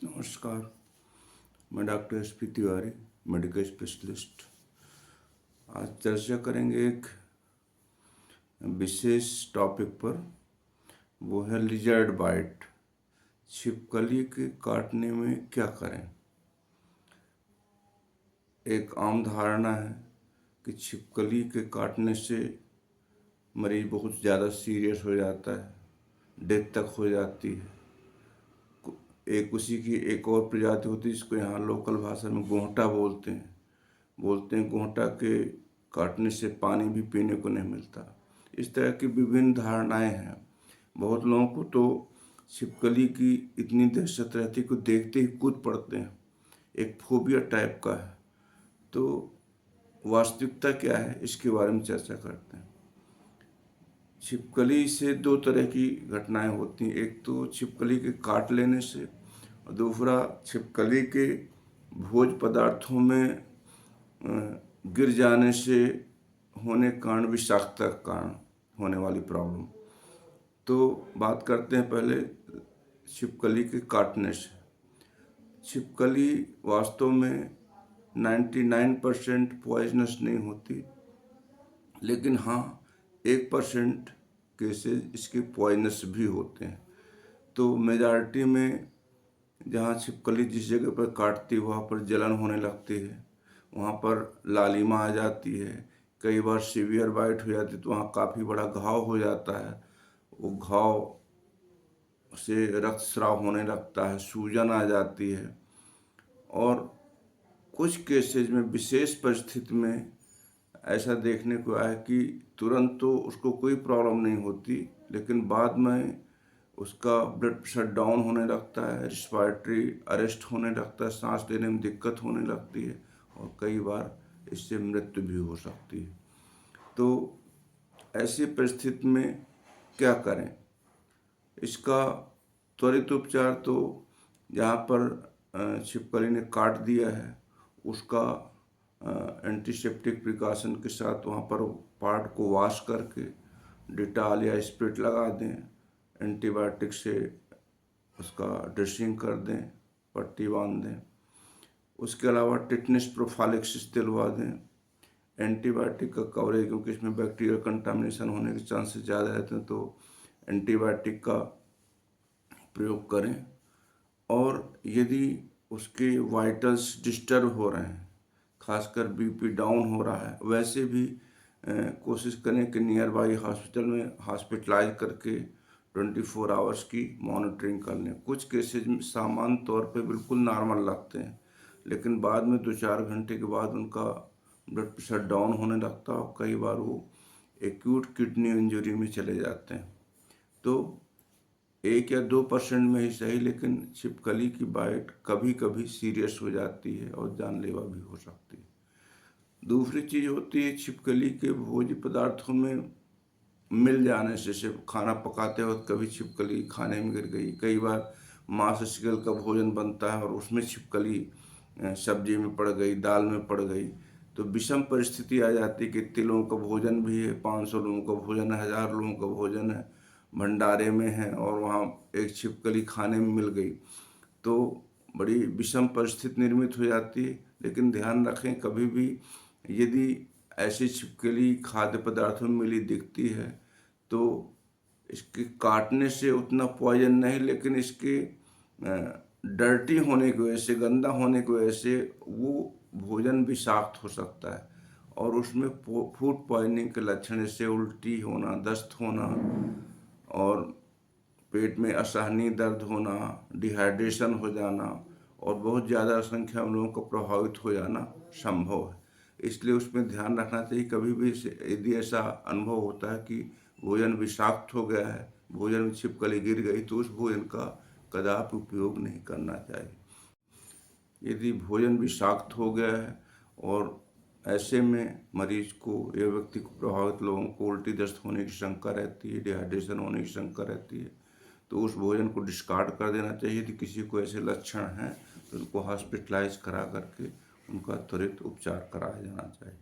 नमस्कार। मैं doctor SP Tiwari, medical specialist. आज चर्चा करेंगे एक विशेष टॉपिक पर। वो है लिजर्ड बाइट। छिपकली के काटने में क्या करें। एक आम धारणा है कि छिपकली के काटने से मरीज बहुत ज़्यादा सीरियस हो जाता है, डेथ तक हो जाती है। एक उसी की एक और प्रजाति होती है जिसको यहाँ लोकल भाषा में गोहटा बोलते हैं। गोहटा के काटने से पानी भी पीने को नहीं मिलता। इस तरह की विभिन्न धारणाएं हैं। बहुत लोगों को तो छिपकली की इतनी दहशत रहती है कि देखते ही कूद पड़ते हैं। एक फोबिया टाइप का है। तो वास्तविकता क्या है, इसके बारे में चर्चा करते हैं। छिपकली से दो तरह की घटनाएं होती हैं। एक तो छिपकली के काट लेने से, और दूसरा छिपकली के भोज्य पदार्थों में गिर जाने से होने कारण विषाक्तता के कारण होने वाली प्रॉब्लम। तो बात करते हैं पहले छिपकली के काटने से। छिपकली वास्तव में 99% पॉइजनस नहीं होती, लेकिन हाँ 1% केसेस इसके पॉइजनस भी होते हैं। तो मेजॉरिटी में जहाँ छिपकली जिस जगह पर काटती है वहाँ पर जलन होने लगती है, वहाँ पर लालिमा आ जाती है। कई बार सीवियर बाइट हो जाती है तो वहाँ काफ़ी बड़ा घाव हो जाता है। वो घाव से रक्तस्राव होने लगता है, सूजन आ जाती है। और कुछ केसेज में, विशेष परिस्थिति में ऐसा देखने को आया कि तुरंत तो उसको कोई प्रॉब्लम नहीं होती, लेकिन बाद में उसका ब्लड प्रेशर डाउन होने लगता है, रिस्पायरेटरी अरेस्ट होने लगता है, सांस लेने में दिक्कत होने लगती है, और कई बार इससे मृत्यु भी हो सकती है। तो ऐसी परिस्थिति में क्या करें। इसका त्वरित उपचार तो जहाँ पर छिपकली ने काट दिया है उसका एंटीसेप्टिक प्रिकॉशन के साथ वहाँ पर पार्ट को वॉश करके डिटॉल या स्प्रिट लगा दें, एंटीबायोटिक से उसका ड्रेसिंग कर दें, पट्टी बांध दें। उसके अलावा टिटनेस प्रोफाइलैक्सिस दिलवा दें। एंटीबायोटिक का कवरेज, क्योंकि इसमें बैक्टीरियल कंटामिनेशन होने के चांसेस ज़्यादा रहते हैं, तो एंटीबायोटिक का प्रयोग करें। और यदि उसके वाइटल्स डिस्टर्ब हो रहे हैं, खासकर BP डाउन हो रहा है, वैसे भी कोशिश करें कि नियर बाई हॉस्पिटल में हॉस्पिटलाइज करके 24 आवर्स की मॉनिटरिंग कर लें। कुछ केसेज में सामान्य तौर पे बिल्कुल नॉर्मल लगते हैं, लेकिन बाद में 2-4 घंटे के बाद उनका ब्लड प्रेशर डाउन होने लगता है और कई बार वो एक्यूट किडनी इंजरी में चले जाते हैं। तो 1 या 2% में ही सही, लेकिन छिपकली की बाइट कभी कभी सीरियस हो जाती है और जानलेवा भी हो सकती है। दूसरी चीज़ होती है छिपकली के भोज्य पदार्थों में मिल जाने से। सिर्फ खाना पकाते वक्त कभी छिपकली खाने में गिर गई, कई बार मांस शिकल का भोजन बनता है और उसमें छिपकली सब्जी में पड़ गई, दाल में पड़ गई, तो विषम परिस्थिति आ जाती है कि इतने लोगों का भोजन भी है, 500 लोगों का भोजन है, 1000 लोगों का भोजन है, भंडारे में है, और वहाँ एक छिपकली खाने में मिल गई, तो बड़ी विषम परिस्थिति निर्मित हो जाती है। लेकिन ध्यान रखें, कभी भी यदि ऐसी छिपकली खाद्य पदार्थों में मिली दिखती है तो इसके काटने से उतना पॉइजन नहीं, लेकिन इसके डर्टी होने की वजह से, गंदा होने की वजह से वो भोजन विषाक्त हो सकता है और उसमें फूड पॉइजनिंग के लक्षण जैसे उल्टी होना, दस्त होना और पेट में असहनीय दर्द होना, डिहाइड्रेशन हो जाना और बहुत ज़्यादा संख्या में लोगों को प्रभावित हो जाना संभव है। इसलिए उसमें ध्यान रखना चाहिए। कभी भी यदि ऐसा अनुभव होता है कि भोजन विषाक्त हो गया है, भोजन में छिपकली गिर गई, तो उस भोजन का कदापि उपयोग नहीं करना चाहिए। यदि भोजन विषाक्त हो गया है और ऐसे में मरीज को या व्यक्ति को, प्रभावित लोगों को उल्टी दस्त होने की शंका रहती है, डिहाइड्रेशन होने की शंका रहती है, तो उस भोजन को डिस्कार्ड कर देना चाहिए। यदि किसी को ऐसे लक्षण हैं तो उनको हॉस्पिटलाइज करा करके उनका त्वरित उपचार कराया जाना चाहिए।